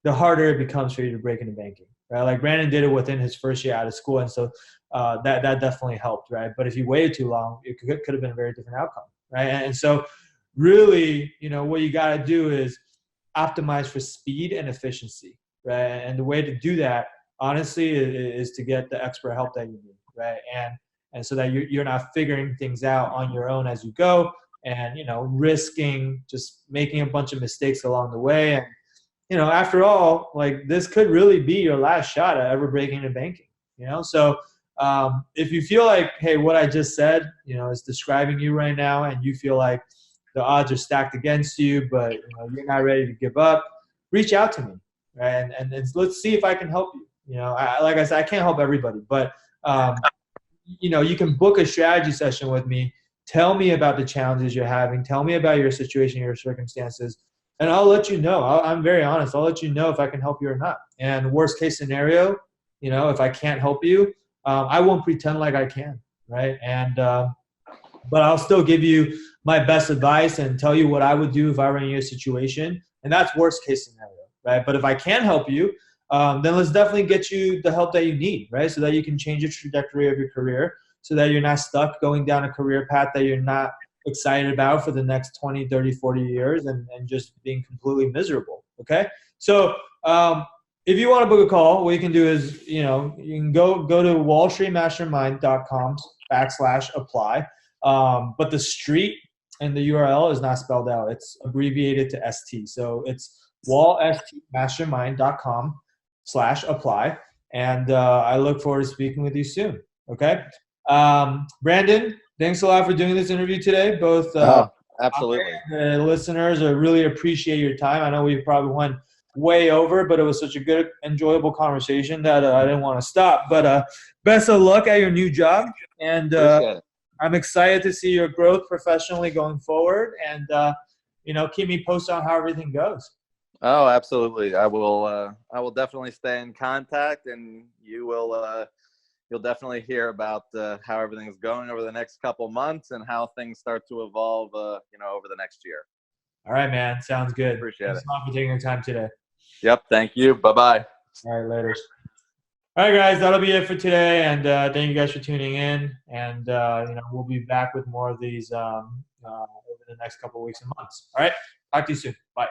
the harder it becomes for you to break into banking, right? Like Brandon did it within his first year out of school, and so that definitely helped, right? But if you waited too long, it could have been a very different outcome, right? And so really, what you got to do is optimize for speed and efficiency, right? And the way to do that, honestly, is to get the expert help that you need, right? And so that you're not figuring things out on your own as you go, and risking just making a bunch of mistakes along the way. And after all, like this could really be your last shot at ever breaking into banking. So if you feel like, hey, what I just said, is describing you right now, and you feel like the odds are stacked against you, but you're not ready to give up, reach out to me, right? And let's see if I can help you. Like I said, I can't help everybody, but you can book a strategy session with me. Tell me about the challenges you're having. Tell me about your situation, your circumstances, and I'll let you know. I'm very honest. I'll let you know if I can help you or not. And worst case scenario, if I can't help you, I won't pretend like I can, right? And but I'll still give you my best advice and tell you what I would do if I were in your situation. And that's worst case scenario, right? But if I can help you, then let's definitely get you the help that you need, right? So that you can change the trajectory of your career, so that you're not stuck going down a career path that you're not excited about for the next 20, 30, 40 years and just being completely miserable, okay? So if you want to book a call, what you can do is, you can go to wallstreetmastermind.com/apply. But the street and the URL is not spelled out. It's abbreviated to ST. So it's wallstmastermind.com/apply. And I look forward to speaking with you soon. Okay. Brandon, thanks a lot for doing this interview today. Both absolutely. the listeners, I really appreciate your time. I know we probably went way over, but it was such a good, enjoyable conversation that I didn't want to stop. But best of luck at your new job. And I'm excited to see your growth professionally going forward, and keep me posted on how everything goes. Oh, absolutely. I will definitely stay in contact, and you'll definitely hear about how everything is going over the next couple months and how things start to evolve, over the next year. All right, man. Sounds good. Appreciate Thanks it. a lot for taking the time today. Yep. Thank you. Bye-bye. All right, later. All right, guys, that'll be it for today, and thank you guys for tuning in. And we'll be back with more of these over in the next couple of weeks and months. All right. Talk to you soon. Bye.